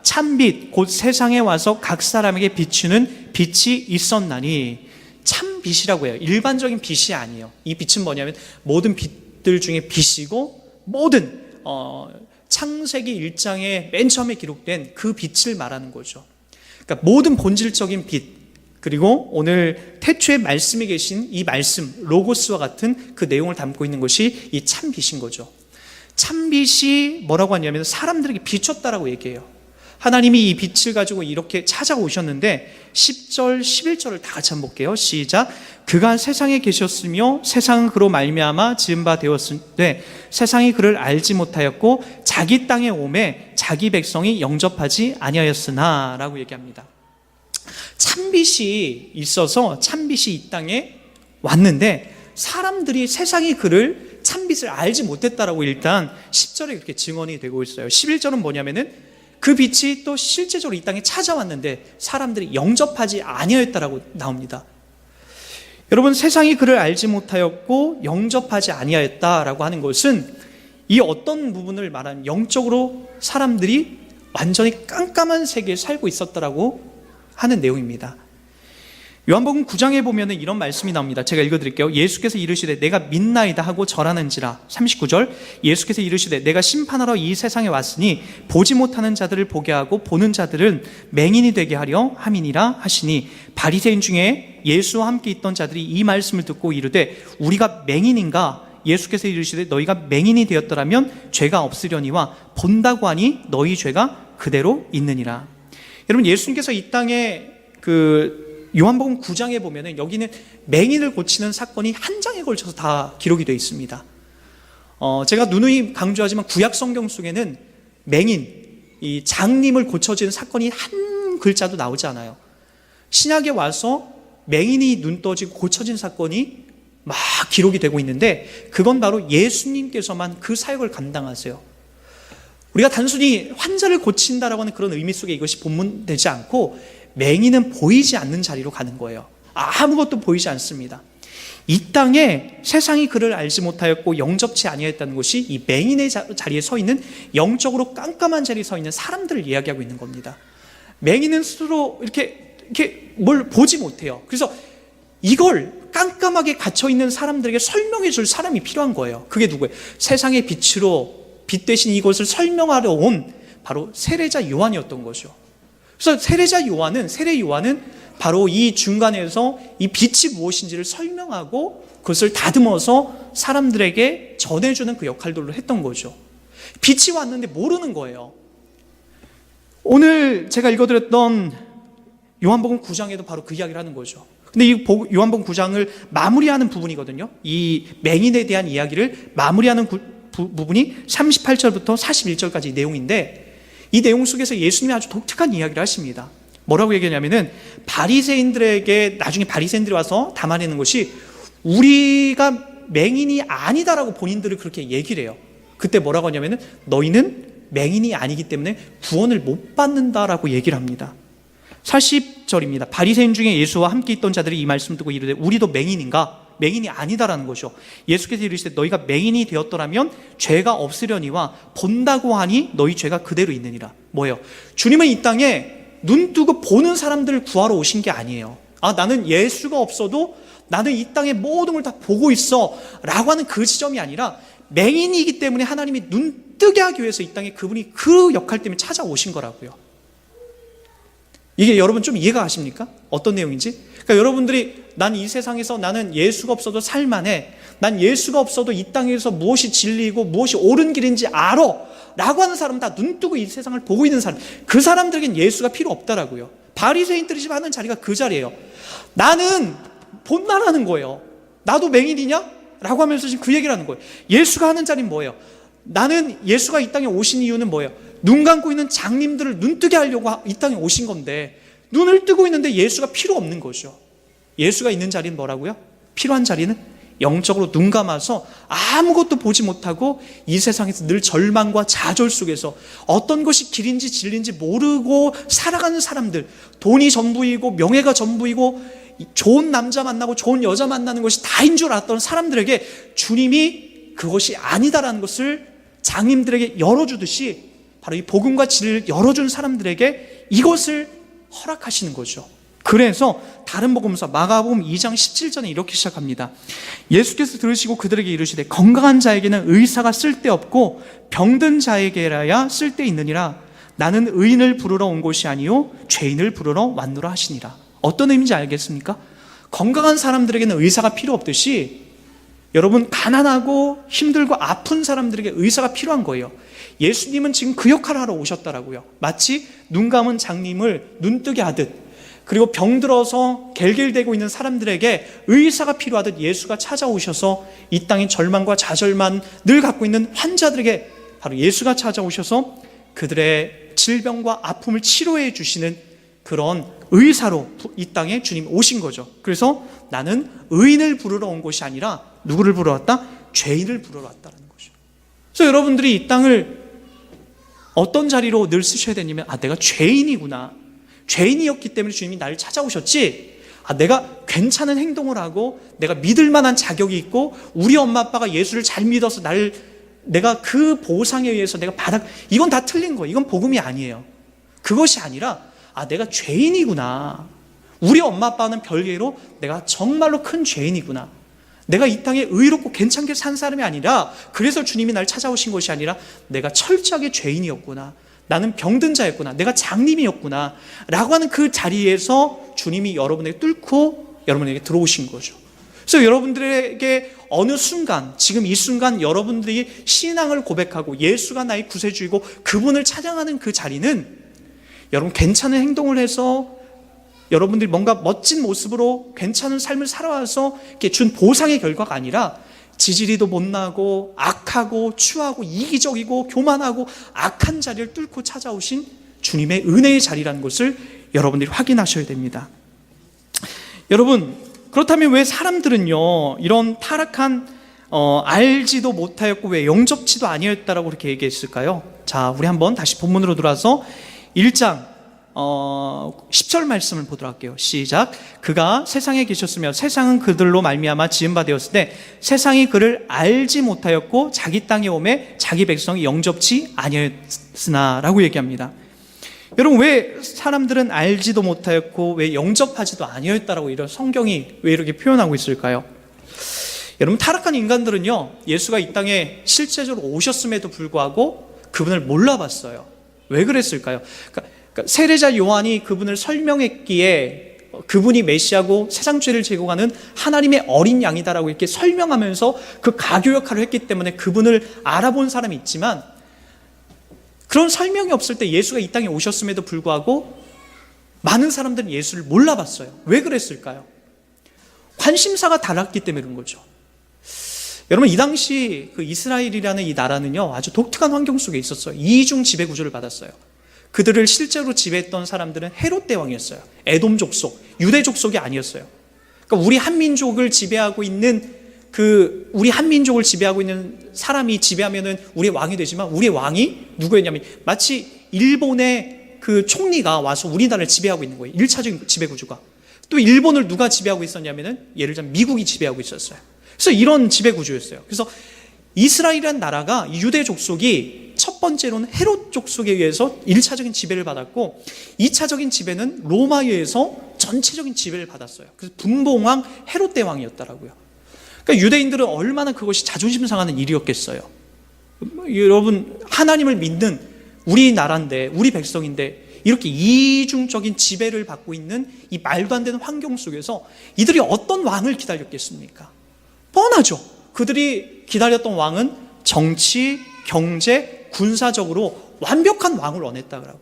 참빛 곧 세상에 와서 각 사람에게 비추는 빛이 있었나니. 참빛이라고 해요. 일반적인 빛이 아니에요. 이 빛은 뭐냐면 모든 빛들 중에 빛이고 모든 창세기 1장에 맨 처음에 기록된 그 빛을 말하는 거죠. 그러니까 모든 본질적인 빛, 그리고 오늘 태초에 말씀에 계신 이 말씀 로고스와 같은 그 내용을 담고 있는 것이 이 참빛인 거죠. 참빛이 뭐라고 하냐면 사람들에게 비췄다라고 얘기해요. 하나님이 이 빛을 가지고 이렇게 찾아오셨는데 10절, 11절을 다 같이 한번 볼게요. 시작. 그가 세상에 계셨으며 세상은 그로 말미암아 지은 바 되었으되 세상이 그를 알지 못하였고 자기 땅에 오매 자기 백성이 영접하지 아니하였으나 라고 얘기합니다. 참빛이 있어서 참빛이 이 땅에 왔는데 사람들이 세상이 그를 참빛을 알지 못했다라고 일단 10절에 그렇게 증언이 되고 있어요. 11절은 뭐냐면은 그 빛이 또 실제적으로 이 땅에 찾아왔는데 사람들이 영접하지 아니하였다라고 나옵니다. 여러분, 세상이 그를 알지 못하였고 영접하지 아니하였다라고 하는 것은 이 어떤 부분을 말하는 영적으로 사람들이 완전히 깜깜한 세계에 살고 있었다라고 하는 내용입니다. 요한복음 9장에 보면 이런 말씀이 나옵니다. 제가 읽어드릴게요. 예수께서 이르시되 내가 믿나이다 하고 절하는지라. 39절 예수께서 이르시되 내가 심판하러 이 세상에 왔으니 보지 못하는 자들을 보게 하고 보는 자들은 맹인이 되게 하려 함이니라 하시니 바리새인 중에 예수와 함께 있던 자들이 이 말씀을 듣고 이르되 우리가 맹인인가? 예수께서 이르시되 너희가 맹인이 되었더라면 죄가 없으려니와 본다고 하니 너희 죄가 그대로 있느니라. 여러분, 예수님께서 이 땅에 요한복음 9장에 보면은 여기는 맹인을 고치는 사건이 한 장에 걸쳐서 다 기록이 되어 있습니다. 제가 누누이 강조하지만 구약 성경 속에는 맹인, 이 장님을 고쳐지는 사건이 한 글자도 나오지 않아요. 신약에 와서 맹인이 눈 떠지고 고쳐진 사건이 막 기록이 되고 있는데 그건 바로 예수님께서만 그 사역을 감당하세요. 우리가 단순히 환자를 고친다라고 하는 그런 의미 속에 이것이 본문되지 않고 맹인은 보이지 않는 자리로 가는 거예요. 아무것도 보이지 않습니다. 이 땅에 세상이 그를 알지 못하였고 영접치 아니하였다는 것이 이 맹인의 자리에 서 있는 영적으로 깜깜한 자리에 서 있는 사람들을 이야기하고 있는 겁니다. 맹인은 스스로 이렇게 뭘 보지 못해요. 그래서 이걸 깜깜하게 갇혀있는 사람들에게 설명해 줄 사람이 필요한 거예요. 그게 누구예요? 세상의 빛으로 빛 대신 이것을 설명하러 온 바로 세례자 요한이었던 거죠. 그래서 세례 요한은 바로 이 중간에서 이 빛이 무엇인지를 설명하고 그것을 다듬어서 사람들에게 전해주는 그 역할들을 했던 거죠. 빛이 왔는데 모르는 거예요. 오늘 제가 읽어드렸던 요한복음 9장에도 바로 그 이야기를 하는 거죠. 근데 이 요한복음 9장을 마무리하는 부분이거든요. 이 맹인에 대한 이야기를 마무리하는 부분이 38절부터 41절까지 내용인데 이 내용 속에서 예수님이 아주 독특한 이야기를 하십니다. 뭐라고 얘기하냐면은 바리새인들에게 나중에 바리새인들이 와서 담아내는 것이 우리가 맹인이 아니다라고 본인들을 그렇게 얘기를 해요. 그때 뭐라고 하냐면은 너희는 맹인이 아니기 때문에 구원을 못 받는다라고 얘기를 합니다. 40절입니다. 바리새인 중에 예수와 함께 있던 자들이 이 말씀 듣고 이르되 우리도 맹인인가? 맹인이 아니다라는 것이죠. 예수께서 이르시되 너희가 맹인이 되었더라면 죄가 없으려니와 본다고 하니 너희 죄가 그대로 있느니라. 뭐예요? 주님은 이 땅에 눈 뜨고 보는 사람들을 구하러 오신 게 아니에요. 나는 예수가 없어도 나는 이 땅의 모든 걸 다 보고 있어 라고 하는 그 지점이 아니라 맹인이기 때문에 하나님이 눈 뜨게 하기 위해서 이 땅에 그분이 그 역할 때문에 찾아오신 거라고요. 이게 여러분 좀 이해가 가십니까? 어떤 내용인지? 그러니까 여러분들이 난 이 세상에서 나는 예수가 없어도 살만해. 난 예수가 없어도 이 땅에서 무엇이 진리이고 무엇이 옳은 길인지 알아. 라고 하는 사람은 다 눈 뜨고 이 세상을 보고 있는 사람. 그 사람들에겐 예수가 필요 없다라고요. 바리새인들이 지금 하는 자리가 그 자리예요. 나는 본나라는 거예요. 나도 맹인이냐? 라고 하면서 지금 그 얘기를 하는 거예요. 예수가 하는 자리는 뭐예요? 나는 예수가 이 땅에 오신 이유는 뭐예요? 눈 감고 있는 장님들을 눈 뜨게 하려고 이 땅에 오신 건데 눈을 뜨고 있는데 예수가 필요 없는 거죠. 예수가 있는 자리는 뭐라고요? 필요한 자리는 영적으로 눈 감아서 아무것도 보지 못하고 이 세상에서 늘 절망과 좌절 속에서 어떤 것이 길인지 진리인지 모르고 살아가는 사람들, 돈이 전부이고 명예가 전부이고 좋은 남자 만나고 좋은 여자 만나는 것이 다인 줄 알았던 사람들에게 주님이 그것이 아니다라는 것을 장님들에게 열어주듯이 바로 이 복음과 진리를 열어준 사람들에게 이것을 허락하시는 거죠. 그래서 다른 복음서 마가복음 2장 17절에 이렇게 시작합니다. 예수께서 들으시고 그들에게 이르시되 건강한 자에게는 의사가 쓸데없고 병든 자에게라야 쓸데있느니라. 나는 의인을 부르러 온 것이 아니요 죄인을 부르러 왔노라 하시니라. 어떤 의미인지 알겠습니까? 건강한 사람들에게는 의사가 필요 없듯이 여러분, 가난하고 힘들고 아픈 사람들에게 의사가 필요한 거예요. 예수님은 지금 그 역할을 하러 오셨더라고요. 마치 눈 감은 장님을 눈뜨게 하듯, 그리고 병들어서 겔겔대고 있는 사람들에게 의사가 필요하듯 예수가 찾아오셔서 이 땅의 절망과 좌절만 늘 갖고 있는 환자들에게 바로 예수가 찾아오셔서 그들의 질병과 아픔을 치료해 주시는 그런 의사로 이 땅에 주님 오신 거죠. 그래서 나는 의인을 부르러 온 것이 아니라 누구를 부르러 왔다? 죄인을 부르러 왔다는 거죠. 그래서 여러분들이 이 땅을 어떤 자리로 늘 쓰셔야 되냐면, 내가 죄인이구나. 죄인이었기 때문에 주님이 나를 찾아오셨지, 내가 괜찮은 행동을 하고 내가 믿을 만한 자격이 있고 우리 엄마 아빠가 예수를 잘 믿어서 내가 그 보상에 의해서 내가 이건 다 틀린 거예요. 이건 복음이 아니에요. 그것이 아니라 내가 죄인이구나. 우리 엄마 아빠는 별개로 내가 정말로 큰 죄인이구나. 내가 이 땅에 의롭고 괜찮게 산 사람이 아니라, 그래서 주님이 날 찾아오신 것이 아니라 내가 철저하게 죄인이었구나. 나는 병든 자였구나. 내가 장님이었구나. 라고 하는 그 자리에서 주님이 여러분에게 뚫고 여러분에게 들어오신 거죠. 그래서 여러분들에게 어느 순간, 지금 이 순간 여러분들이 신앙을 고백하고 예수가 나의 구세주이고 그분을 찬양하는 그 자리는 여러분 괜찮은 행동을 해서 여러분들이 뭔가 멋진 모습으로 괜찮은 삶을 살아와서 이렇게 준 보상의 결과가 아니라, 지지리도 못나고 악하고 추하고 이기적이고 교만하고 악한 자리를 뚫고 찾아오신 주님의 은혜의 자리라는 것을 여러분들이 확인하셔야 됩니다. 여러분, 그렇다면 왜 사람들은요 이런 타락한 알지도 못하였고 왜 영접치도 아니었다라고 그렇게 얘기했을까요? 자, 우리 한번 다시 본문으로 돌아서 1장 10절 말씀을 보도록 할게요. 시작. 그가 세상에 계셨으며 세상은 그들로 말미암아 지은 바 되었을 때 세상이 그를 알지 못하였고 자기 땅에 오매 자기 백성이 영접치 아니었으나 라고 얘기합니다. 여러분, 왜 사람들은 알지도 못하였고 왜 영접하지도 아니었다라고 이런 성경이 왜 이렇게 표현하고 있을까요? 여러분, 타락한 인간들은요 예수가 이 땅에 실제적으로 오셨음에도 불구하고 그분을 몰라봤어요. 왜 그랬을까요? 그러니까 세례자 요한이 그분을 설명했기에 그분이 메시아고 세상 죄를 제거하는 하나님의 어린 양이다라고 이렇게 설명하면서 그 가교 역할을 했기 때문에 그분을 알아본 사람이 있지만, 그런 설명이 없을 때 예수가 이 땅에 오셨음에도 불구하고 많은 사람들은 예수를 몰라봤어요. 왜 그랬을까요? 관심사가 달랐기 때문에 그런 거죠. 여러분, 이 당시 그 이스라엘이라는 이 나라는요 아주 독특한 환경 속에 있었어요. 이중 지배 구조를 받았어요. 그들을 실제로 지배했던 사람들은 헤롯 대왕이었어요. 에돔 족속, 유대 족속이 아니었어요. 그러니까 우리 한민족을 지배하고 있는 사람이 지배하면은 우리의 왕이 되지만, 우리의 왕이 누구였냐면 마치 일본의 그 총리가 와서 우리나라를 지배하고 있는 거예요. 1차적인 지배 구조가. 또 일본을 누가 지배하고 있었냐면은 예를 들면 미국이 지배하고 있었어요. 그래서 이런 지배 구조였어요. 그래서 이스라엘이라는 나라가 유대 족속이 첫 번째로는 헤롯 족속에 의해서 1차적인 지배를 받았고, 2차적인 지배는 로마에 의해서 전체적인 지배를 받았어요. 그래서 분봉왕 헤롯 대왕이었더라고요. 그러니까 유대인들은 얼마나 그것이 자존심 상하는 일이었겠어요. 여러분, 하나님을 믿는 우리 나라인데, 우리 백성인데 이렇게 이중적인 지배를 받고 있는 이 말도 안 되는 환경 속에서 이들이 어떤 왕을 기다렸겠습니까? 뻔하죠. 그들이 기다렸던 왕은 정치, 경제, 군사적으로 완벽한 왕을 원했다고요.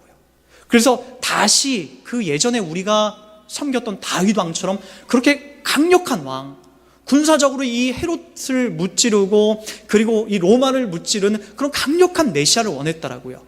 그래서 다시 그 예전에 우리가 섬겼던 다윗 왕처럼 그렇게 강력한 왕, 군사적으로 이 헤롯을 무찌르고 그리고 이 로마를 무찌르는 그런 강력한 메시아를 원했더라고요.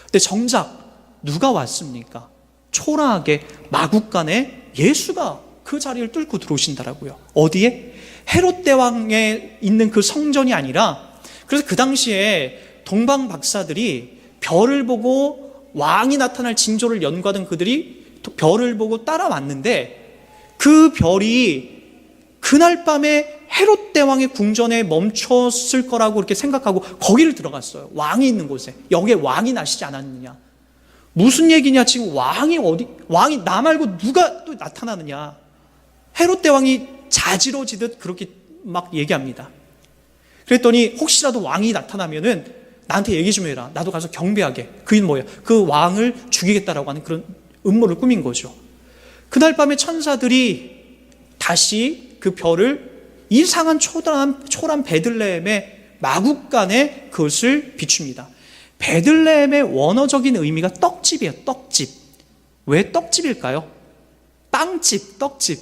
근데 정작 누가 왔습니까? 초라하게 마국간에 예수가 그 자리를 뚫고 들어오신다라고요. 어디에? 헤롯 대왕에 있는 그 성전이 아니라, 그래서 그 당시에 동방 박사들이 별을 보고 왕이 나타날 징조를 연구하던 그들이 별을 보고 따라왔는데, 그 별이 그날 밤에 헤롯 대왕의 궁전에 멈췄을 거라고 이렇게 생각하고 거기를 들어갔어요. 왕이 있는 곳에. 여기에 왕이 나시지 않았느냐. 무슨 얘기냐? 지금 왕이 나 말고 누가 또 나타나느냐. 헤롯 대왕이 자지러지듯 그렇게 막 얘기합니다. 그랬더니 혹시라도 왕이 나타나면은 나한테 얘기 좀 해라. 나도 가서 경배하게. 그 일 뭐예요? 그 왕을 죽이겠다라고 하는 그런 음모를 꾸민 거죠. 그날 밤에 천사들이 다시 그 별을 이상한 초라한 베들레헴의 마국간에 그것을 비춥니다. 베들레헴의 원어적인 의미가 떡집이에요. 떡집. 왜 떡집일까요? 빵집, 떡집.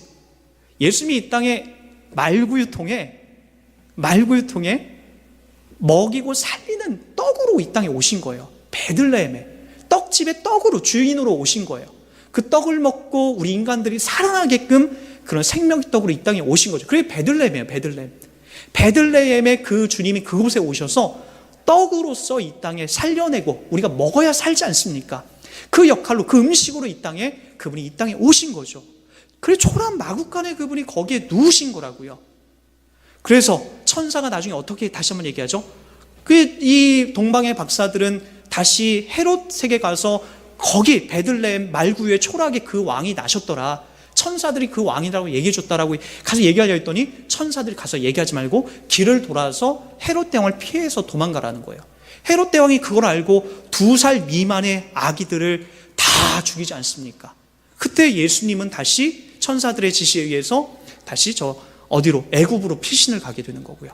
예수님이 이 땅에 말구유통에 먹이고 살리는 떡으로 이 땅에 오신 거예요. 베들레헴에 떡집의 떡으로 주인으로 오신 거예요. 그 떡을 먹고 우리 인간들이 살아나게끔 그런 생명의 떡으로 이 땅에 오신 거죠. 그게 베들레헴이에요. 베들레헴의 그 주님이 그곳에 오셔서 떡으로서 이 땅에 살려내고 우리가 먹어야 살지 않습니까? 그 역할로 그 음식으로 그분이 이 땅에 오신 거죠. 그래서 초라한 마국간에 그분이 거기에 누우신 거라고요. 그래서 천사가 나중에 어떻게 다시 한번 얘기하죠? 이 동방의 박사들은 다시 헤롯에게 가서 거기 베들레헴 말구유에 초라하게 그 왕이 나셨더라. 천사들이 그 왕이라고 얘기해 줬다라고 가서 얘기하려 했더니 천사들이 가서 얘기하지 말고 길을 돌아서 헤롯 대왕을 피해서 도망가라는 거예요. 헤롯 대왕이 그걸 알고 2살 미만의 아기들을 다 죽이지 않습니까? 그때 예수님은 다시 천사들의 지시에 의해서 다시 어디로? 애굽으로 피신을 가게 되는 거고요.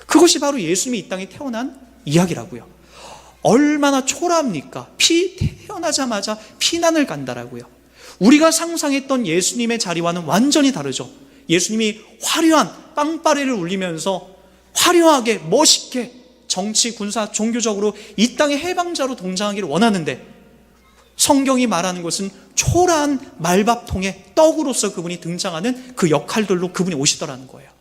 그것이 바로 예수님이 이 땅에 태어난 이야기라고요. 얼마나 초라합니까? 태어나자마자 피난을 간다라고요. 우리가 상상했던 예수님의 자리와는 완전히 다르죠. 예수님이 화려한 빵빠레를 울리면서 화려하게 멋있게 정치, 군사, 종교적으로 이 땅의 해방자로 등장하기를 원하는데 성경이 말하는 것은 초라한 말밥통에 떡으로서 그분이 등장하는 그 역할들로 그분이 오시더라는 거예요.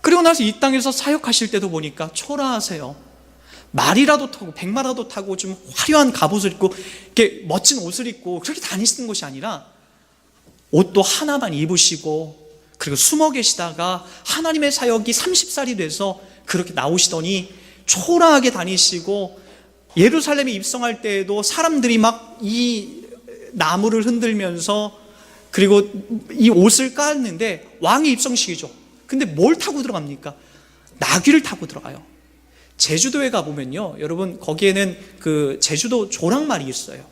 그리고 나서 이 땅에서 사역하실 때도 보니까 초라하세요. 말이라도 타고 백마라도 타고 좀 화려한 갑옷을 입고 이렇게 멋진 옷을 입고 그렇게 다니시는 것이 아니라 옷도 하나만 입으시고 그리고 숨어 계시다가 하나님의 사역이 30살이 돼서 그렇게 나오시더니 초라하게 다니시고 예루살렘에 입성할 때에도 사람들이 막 이 나무를 흔들면서 그리고 이 옷을 깔는데 왕의 입성식이죠. 근데 뭘 타고 들어갑니까? 나귀를 타고 들어가요. 제주도에 가보면요, 여러분 거기에는 그 제주도 조랑말이 있어요.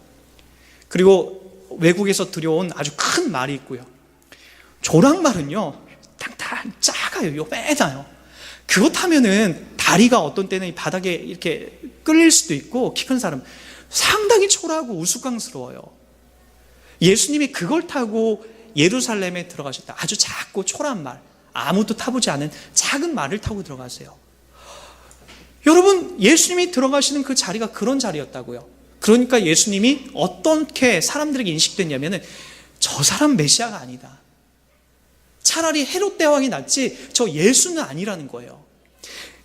그리고 외국에서 들여온 아주 큰 말이 있고요. 조랑말은요 탕탕 작아요. 요매나요. 그거 타면은 다리가 어떤 때는 바닥에 이렇게 끌릴 수도 있고 키 큰 사람 상당히 초라하고 우스꽝스러워요. 예수님이 그걸 타고 예루살렘에 들어가셨다. 아주 작고 초라한 말, 아무도 타보지 않은 작은 말을 타고 들어가세요. 여러분, 예수님이 들어가시는 그 자리가 그런 자리였다고요. 그러니까 예수님이 어떻게 사람들에게 인식됐냐면은 저 사람 메시아가 아니다. 차라리 헤롯 대왕이 낫지 저 예수는 아니라는 거예요.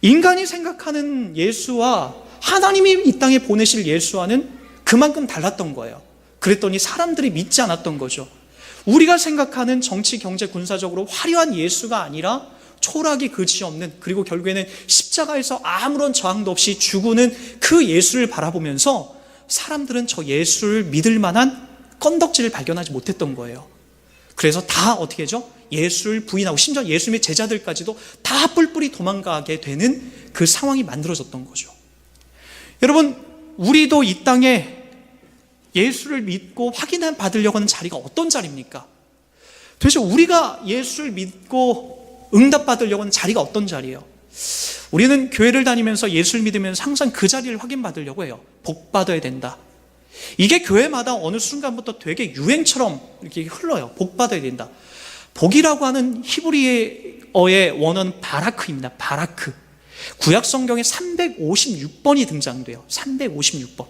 인간이 생각하는 예수와 하나님이 이 땅에 보내실 예수와는 그만큼 달랐던 거예요. 그랬더니 사람들이 믿지 않았던 거죠. 우리가 생각하는 정치, 경제, 군사적으로 화려한 예수가 아니라 초라하게 그지없는, 그리고 결국에는 십자가에서 아무런 저항도 없이 죽으는 그 예수를 바라보면서 사람들은 저 예수를 믿을 만한 건덕지를 발견하지 못했던 거예요. 그래서 다 어떻게 하죠? 예수를 부인하고 심지어 예수님의 제자들까지도 다 뿔뿔이 도망가게 되는 그 상황이 만들어졌던 거죠. 여러분, 우리도 이 땅에 예수를 믿고 확인 받으려고 하는 자리가 어떤 자리입니까? 도대체 우리가 예수를 믿고 응답받으려고 하는 자리가 어떤 자리예요? 우리는 교회를 다니면서 예수를 믿으면서 항상 그 자리를 확인받으려고 해요. 복 받아야 된다. 이게 교회마다 어느 순간부터 되게 유행처럼 이렇게 흘러요. 복 받아야 된다. 복이라고 하는 히브리어의 원어는 바라크입니다. 바라크. 구약 성경에 356번이 등장돼요. 356번.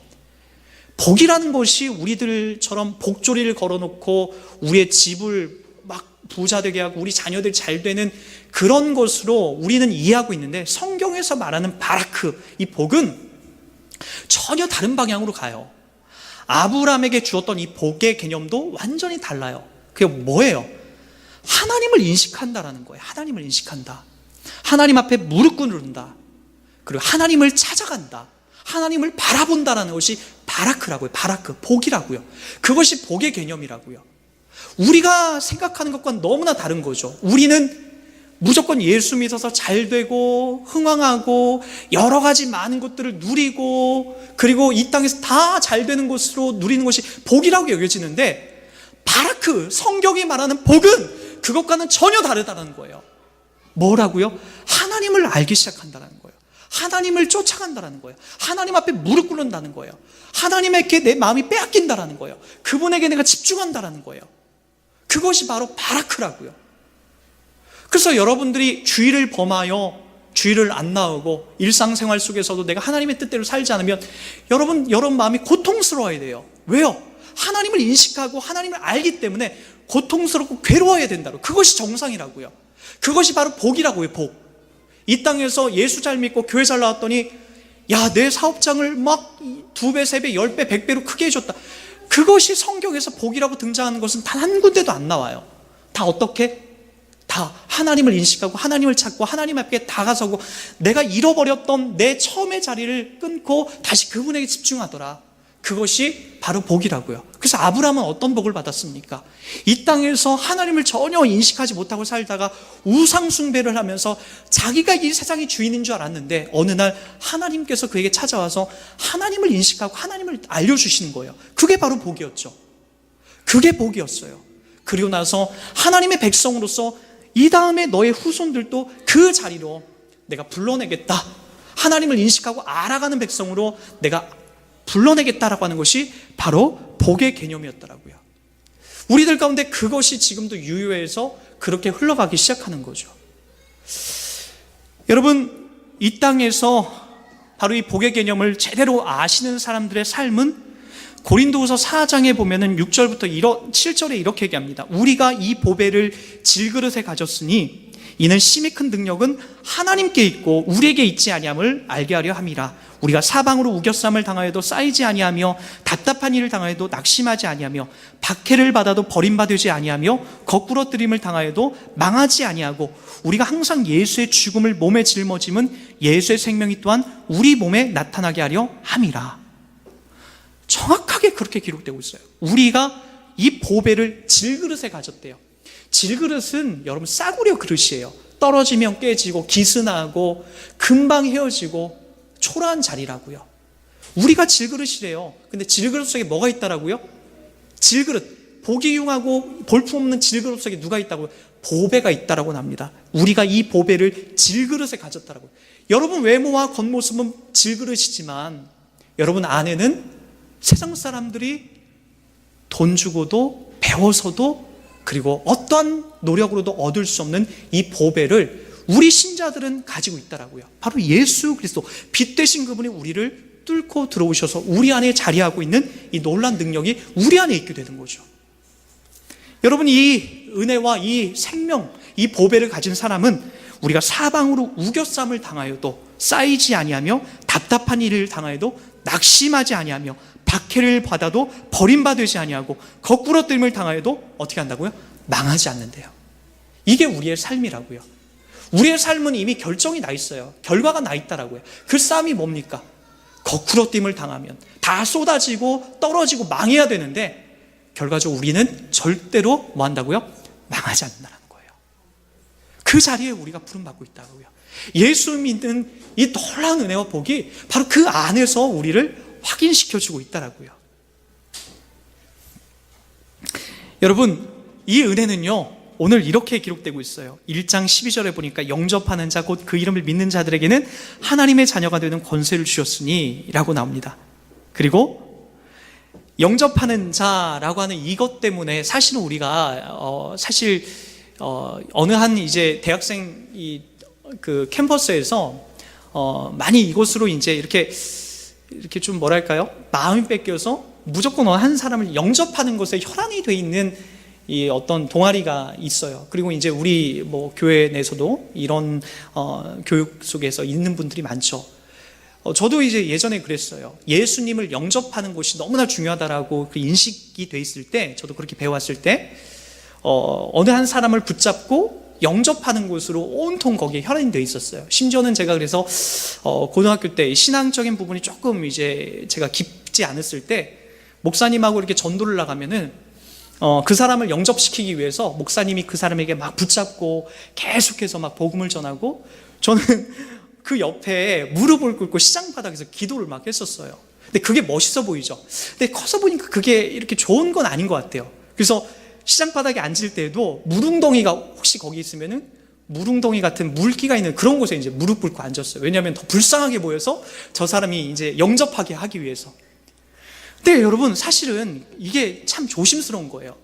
복이라는 것이 우리들처럼 복조리를 걸어놓고 우리의 집을 막 부자 되게 하고 우리 자녀들 잘 되는 그런 것으로 우리는 이해하고 있는데, 성경에서 말하는 바라크, 이 복은 전혀 다른 방향으로 가요. 아브라함에게 주었던 이 복의 개념도 완전히 달라요. 그게 뭐예요? 하나님을 인식한다라는 거예요. 하나님을 인식한다. 하나님 앞에 무릎 꿇는다. 그리고 하나님을 찾아간다. 하나님을 바라본다라는 것이 바라크라고요. 바라크, 복이라고요. 그것이 복의 개념이라고요. 우리가 생각하는 것과 너무나 다른 거죠. 우리는 무조건 예수 믿어서 잘 되고 흥왕하고 여러 가지 많은 것들을 누리고 그리고 이 땅에서 다 잘 되는 것으로 누리는 것이 복이라고 여겨지는데, 바라크, 성경이 말하는 복은 그것과는 전혀 다르다는 거예요. 뭐라고요? 하나님을 알기 시작한다는 거예요. 하나님을 쫓아간다는 거예요. 하나님 앞에 무릎 꿇는다는 거예요. 하나님에게 내 마음이 빼앗긴다는 거예요. 그분에게 내가 집중한다는 거예요. 그것이 바로 바라크라고요. 그래서 여러분들이 주의를 범하여 주의를 안 나오고 일상생활 속에서도 내가 하나님의 뜻대로 살지 않으면 여러분 마음이 고통스러워야 돼요. 왜요? 하나님을 인식하고 하나님을 알기 때문에 고통스럽고 괴로워야 된다고. 그것이 정상이라고요. 그것이 바로 복이라고요. 복. 이 땅에서 예수 잘 믿고 교회 잘 나왔더니 야, 내 사업장을 막 2배, 3배, 10배, 100배로 크게 해줬다. 그것이 성경에서 복이라고 등장하는 것은 단 한 군데도 안 나와요. 다 어떻게? 다 하나님을 인식하고 하나님을 찾고 하나님 앞에 다가서고 내가 잃어버렸던 내 처음의 자리를 끊고 다시 그분에게 집중하더라. 그것이 바로 복이라고요. 그래서 아브라함은 어떤 복을 받았습니까? 이 땅에서 하나님을 전혀 인식하지 못하고 살다가 우상 숭배를 하면서 자기가 이 세상의 주인인 줄 알았는데 어느 날 하나님께서 그에게 찾아와서 하나님을 인식하고 하나님을 알려주시는 거예요. 그게 바로 복이었죠. 그게 복이었어요. 그리고 나서 하나님의 백성으로서 이 다음에 너의 후손들도 그 자리로 내가 불러내겠다. 하나님을 인식하고 알아가는 백성으로 내가 불러내겠다라고 하는 것이 바로 복의 개념이었더라고요. 우리들 가운데 그것이 지금도 유효해서 그렇게 흘러가기 시작하는 거죠. 여러분, 이 땅에서 바로 이 복의 개념을 제대로 아시는 사람들의 삶은 고린도후서 4장에 보면은 6절부터 7절에 이렇게 얘기합니다. 우리가 이 보배를 질그릇에 가졌으니 이는 심히 큰 능력은 하나님께 있고 우리에게 있지 아니함을 알게 하려 함이라. 우리가 사방으로 우겨쌈을 당하여도 쌓이지 아니하며 답답한 일을 당하여도 낙심하지 아니하며 박해를 받아도 버림받지 아니하며 거꾸러뜨림을 당하여도 망하지 아니하고 우리가 항상 예수의 죽음을 몸에 짊어짐은 예수의 생명이 또한 우리 몸에 나타나게 하려 함이라. 정확하게 그렇게 기록되고 있어요. 우리가 이 보배를 질그릇에 가졌대요. 질그릇은 여러분 싸구려 그릇이에요. 떨어지면 깨지고 기스나고 금방 헤어지고 초라한 자리라고요. 우리가 질그릇이래요. 근데 질그릇 속에 뭐가 있다라고요? 질그릇, 보기 흉하고 볼품없는 질그릇 속에 누가 있다고요? 보배가 있다라고 합니다. 우리가 이 보배를 질그릇에 가졌다라고요. 여러분 외모와 겉모습은 질그릇이지만 여러분 안에는 세상 사람들이 돈 주고도 배워서도 그리고 어떠한 노력으로도 얻을 수 없는 이 보배를 우리 신자들은 가지고 있다라고요. 바로 예수 그리스도, 빛 되신 그분이 우리를 뚫고 들어오셔서 우리 안에 자리하고 있는 이 놀라운 능력이 우리 안에 있게 되는 거죠. 여러분, 이 은혜와 이 생명, 이 보배를 가진 사람은 우리가 사방으로 우겨쌈을 당하여도 쌓이지 아니하며 답답한 일을 당하여도 낙심하지 아니하며 박해를 받아도 버림받지 아니하고 거꾸러뜨림을 당하여도 어떻게 한다고요? 망하지 않는데요. 이게 우리의 삶이라고요. 우리의 삶은 이미 결정이 나 있어요. 결과가 나 있다라고요. 그 싸움이 뭡니까? 거꾸러뜨림을 당하면 다 쏟아지고 떨어지고 망해야 되는데 결과적으로 우리는 절대로 뭐 한다고요? 망하지 않는다는 거예요. 그 자리에 우리가 부름받고 있다고요. 예수 믿는 이 놀라운 은혜와 복이 바로 그 안에서 우리를 확인시켜주고 있다라고요. 여러분, 이 은혜는요 오늘 이렇게 기록되고 있어요. 1장 12절에 보니까 영접하는 자 곧 그 이름을 믿는 자들에게는 하나님의 자녀가 되는 권세를 주셨으니 라고 나옵니다. 그리고 영접하는 자라고 하는 이것 때문에 사실은 우리가 어느 한 이제 대학생 그 캠퍼스에서 많이 이곳으로 이제 이렇게 좀 뭐랄까요? 마음이 뺏겨서 무조건 한 사람을 영접하는 것에 혈안이 돼 있는 이 어떤 동아리가 있어요. 그리고 이제 우리 뭐 교회 내에서도 이런 교육 속에서 있는 분들이 많죠. 저도 이제 예전에 그랬어요. 예수님을 영접하는 것이 너무나 중요하다라고 그 인식이 돼 있을 때, 저도 그렇게 배워왔을 때, 어느 한 사람을 붙잡고 영접하는 곳으로 온통 거기에 혈안이 되어 있었어요. 심지어는 제가 그래서 고등학교 때 신앙적인 부분이 조금 이제 제가 깊지 않았을 때 목사님하고 이렇게 전도를 나가면은 그 사람을 영접시키기 위해서 목사님이 그 사람에게 막 붙잡고 계속해서 막 복음을 전하고, 저는 그 옆에 무릎을 꿇고 시장 바닥에서 기도를 막 했었어요. 근데 그게 멋있어 보이죠. 근데 커서 보니까 그게 이렇게 좋은 건 아닌 것 같아요. 그래서 시장 바닥에 앉을 때도 물웅덩이가 혹시 거기 있으면은 물웅덩이 같은 물기가 있는 그런 곳에 이제 무릎 꿇고 앉았어요. 왜냐하면 더 불쌍하게 보여서 저 사람이 이제 영접하게 하기 위해서. 근데 여러분, 사실은 이게 참 조심스러운 거예요.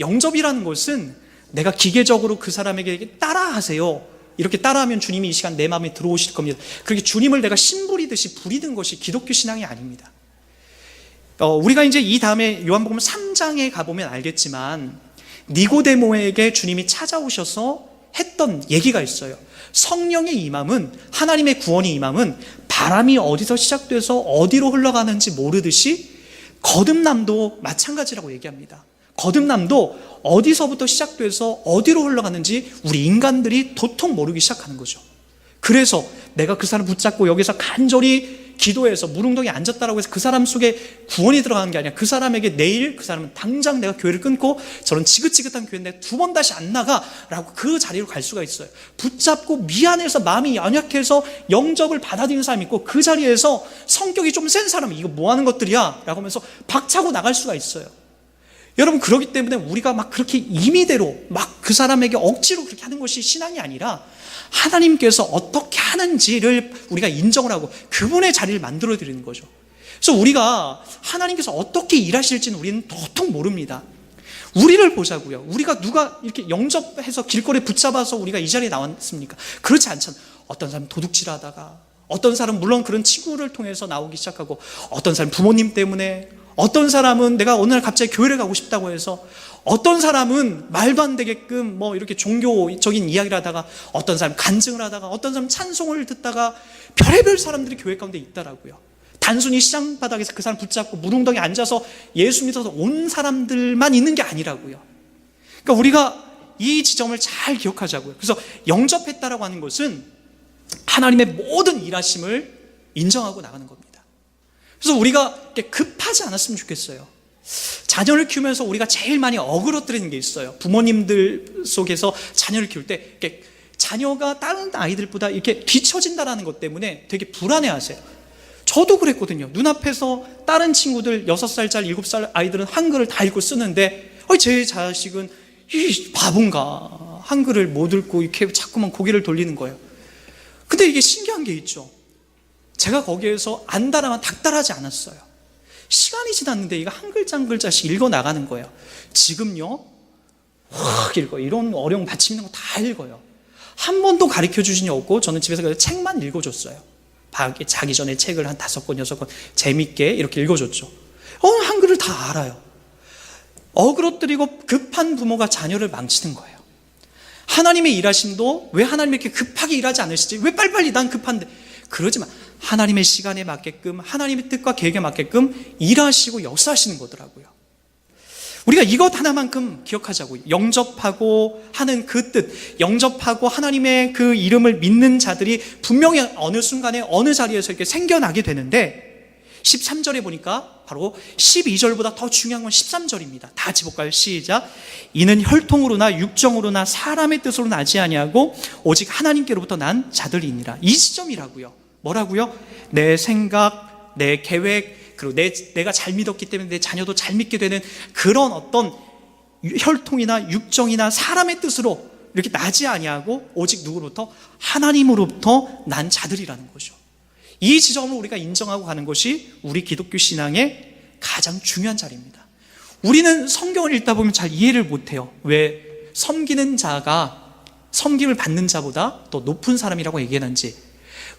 영접이라는 것은 내가 기계적으로 그 사람에게 따라하세요, 이렇게 따라하면 주님이 이 시간 내 마음에 들어오실 겁니다, 그렇게 주님을 내가 신부리듯이 부리는 것이 기독교 신앙이 아닙니다. 우리가 이제 이 다음에 요한복음 3장에 가보면 알겠지만 니고데모에게 주님이 찾아오셔서 했던 얘기가 있어요. 성령의 임함은, 하나님의 구원의 임함은 바람이 어디서 시작돼서 어디로 흘러가는지 모르듯이 거듭남도 마찬가지라고 얘기합니다. 거듭남도 어디서부터 시작돼서 어디로 흘러가는지 우리 인간들이 도통 모르기 시작하는 거죠. 그래서 내가 그 사람 붙잡고 여기서 간절히 기도해서 무릉덩이에 앉았다라고 해서 그 사람 속에 구원이 들어가는 게 아니라, 그 사람에게 내일 그 사람은 당장 내가 교회를 끊고 저런 지긋지긋한 교회인데 내가 2번 다시 안 나가라고 그 자리로 갈 수가 있어요. 붙잡고 미안해서 마음이 연약해서 영접을 받아들이는 사람이 있고, 그 자리에서 성격이 좀 센 사람이 이거 뭐 하는 것들이야 라고 하면서 박차고 나갈 수가 있어요. 여러분, 그렇기 때문에 우리가 막 그렇게 임의대로 막 그 사람에게 억지로 그렇게 하는 것이 신앙이 아니라, 하나님께서 어떻게 하는지를 우리가 인정을 하고 그분의 자리를 만들어 드리는 거죠. 그래서 우리가 하나님께서 어떻게 일하실지는 우리는 도통 모릅니다. 우리를 보자고요. 우리가 누가 이렇게 영접해서 길거리에 붙잡아서 우리가 이 자리에 나왔습니까? 그렇지 않잖아요. 어떤 사람은 도둑질하다가, 어떤 사람은 물론 그런 친구를 통해서 나오기 시작하고, 어떤 사람은 부모님 때문에, 어떤 사람은 내가 어느 날 갑자기 교회를 가고 싶다고 해서, 어떤 사람은 말도 안 되게끔 뭐 이렇게 종교적인 이야기를 하다가, 어떤 사람은 간증을 하다가, 어떤 사람은 찬송을 듣다가, 별의별 사람들이 교회 가운데 있더라고요. 단순히 시장 바닥에서 그 사람 붙잡고 무릉덩이에 앉아서 예수 믿어서 온 사람들만 있는 게 아니라고요. 그러니까 우리가 이 지점을 잘 기억하자고요. 그래서 영접했다라고 하는 것은 하나님의 모든 일하심을 인정하고 나가는 겁니다. 그래서 우리가 급하지 않았으면 좋겠어요. 자녀를 키우면서 우리가 제일 많이 어그러뜨리는 게 있어요. 부모님들 속에서 자녀를 키울 때 자녀가 다른 아이들보다 이렇게 뒤처진다는 것 때문에 되게 불안해하세요. 저도 그랬거든요. 눈앞에서 다른 친구들 6살짜리 7살 아이들은 한글을 다 읽고 쓰는데, 제 자식은 이 바본가, 한글을 못 읽고 이렇게 자꾸만 고개를 돌리는 거예요. 근데 이게 신기한 게 있죠. 제가 거기에서 안다라만 닥달하지 않았어요. 시간이 지났는데 이거 한 글자 한 글자씩 읽어 나가는 거예요. 지금요, 확 읽어요. 이런 어려운 받침 있는 거 다 읽어요. 한 번도 가르쳐 주신 적 없고, 저는 집에서 그냥 책만 읽어줬어요. 자기 전에 책을 한 5권, 6권 재밌게 이렇게 읽어줬죠. 한글을 다 알아요. 어그러뜨리고 급한 부모가 자녀를 망치는 거예요. 하나님의 일하심도 왜 하나님이 이렇게 급하게 일하지 않으시지? 왜 빨리빨리 난 급한데? 그러지 마. 하나님의 시간에 맞게끔, 하나님의 뜻과 계획에 맞게끔 일하시고 역사하시는 거더라고요. 우리가 이것 하나만큼 기억하자고요. 영접하고 하는 그 뜻, 영접하고 하나님의 그 이름을 믿는 자들이 분명히 어느 순간에 어느 자리에서 이렇게 생겨나게 되는데, 13절에 보니까 바로 12절보다 더 중요한 건 13절입니다. 다 같이 볼까요? 시작. 이는 혈통으로나 육정으로나 사람의 뜻으로 나지 아니하고 오직 하나님께로부터 난 자들이니라. 이 지점이라고요. 뭐라고요? 내 생각, 내 계획, 그리고 내가 잘 믿었기 때문에 내 자녀도 잘 믿게 되는 그런 어떤 혈통이나 육정이나 사람의 뜻으로 이렇게 나지 아니하고 오직 누구로부터? 하나님으로부터 난 자들이라는 거죠. 이 지점을 우리가 인정하고 가는 것이 우리 기독교 신앙의 가장 중요한 자리입니다. 우리는 성경을 읽다 보면 잘 이해를 못해요. 왜 섬기는 자가 섬김을 받는 자보다 더 높은 사람이라고 얘기하는지,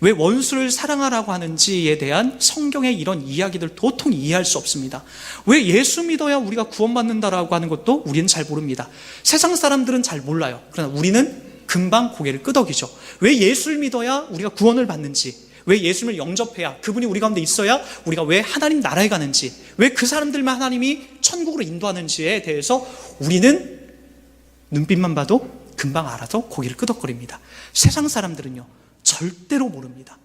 왜 원수를 사랑하라고 하는지에 대한 성경의 이런 이야기들 도통 이해할 수 없습니다. 왜 예수 믿어야 우리가 구원받는다라고 하는 것도 우리는 잘 모릅니다. 세상 사람들은 잘 몰라요. 그러나 우리는 금방 고개를 끄덕이죠. 왜 예수를 믿어야 우리가 구원을 받는지, 왜 예수님을 영접해야, 그분이 우리 가운데 있어야 우리가 왜 하나님 나라에 가는지, 왜 그 사람들만 하나님이 천국으로 인도하는지에 대해서 우리는 눈빛만 봐도 금방 알아서 고개를 끄덕거립니다. 세상 사람들은요, 절대로 모릅니다.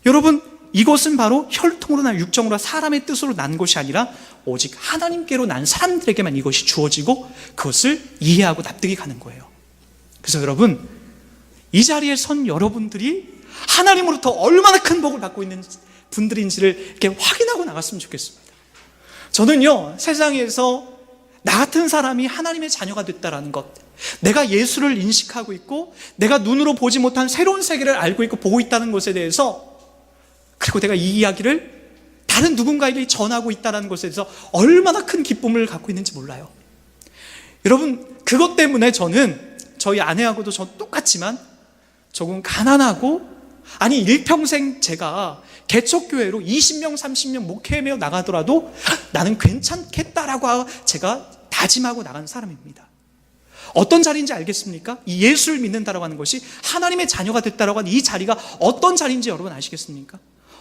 여러분, 이것은 바로 혈통으로나 육정으로 사람의 뜻으로 난 것이 아니라 오직 하나님께로 난 사람들에게만 이것이 주어지고 그것을 이해하고 납득이 가는 거예요. 그래서 여러분, 이 자리에 선 여러분들이 하나님으로부터 얼마나 큰 복을 받고 있는 분들인지를 이렇게 확인하고 나갔으면 좋겠습니다. 저는요, 세상에서 나 같은 사람이 하나님의 자녀가 됐다라는 것, 내가 예수를 인식하고 있고 내가 눈으로 보지 못한 새로운 세계를 알고 있고 보고 있다는 것에 대해서, 그리고 내가 이 이야기를 다른 누군가에게 전하고 있다는 것에 대해서 얼마나 큰 기쁨을 갖고 있는지 몰라요. 여러분, 그것 때문에 저는 저희 아내하고도 저 똑같지만 조금 가난하고, 아니 일평생 제가 개척교회로 20명 30명 목회하며 나가더라도 나는 괜찮겠다라고 제가 다짐하고 나간 사람입니다. 어떤 자리인지 알겠습니까? 이 예수를 믿는다라고 하는 것이, 하나님의 자녀가 됐다라고 하는 이 자리가 어떤 자리인지 여러분 아시겠습니까?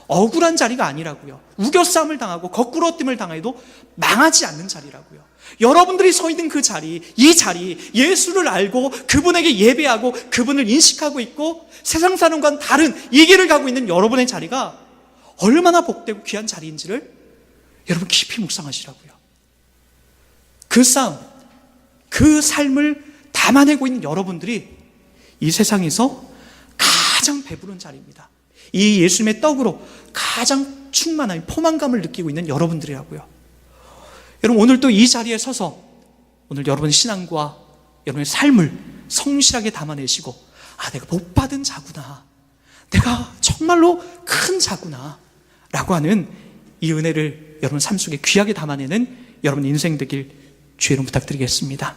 억울한 자리가 아니라고요. 우겨싸움을 당하고 거꾸로 뜸을 당해도 망하지 않는 자리라고요. 여러분들이 서 있는 그 자리, 이 자리, 예수를 알고 그분에게 예배하고 그분을 인식하고 있고 세상 사람과는 다른 이 길을 가고 있는 여러분의 자리가 얼마나 복되고 귀한 자리인지를 여러분 깊이 묵상하시라고요. 그 싸움, 그 삶을 담아내고 있는 여러분들이 이 세상에서 가장 배부른 자리입니다. 이 예수님의 떡으로 가장 충만한 포만감을 느끼고 있는 여러분들이라고요. 여러분, 오늘 또 이 자리에 서서 오늘 여러분의 신앙과 여러분의 삶을 성실하게 담아내시고, 아, 내가 복받은 자구나, 내가 정말로 큰 자구나 라고 하는 이 은혜를 여러분 삶 속에 귀하게 담아내는 여러분 인생 되길 주의 이름 부탁드리겠습니다.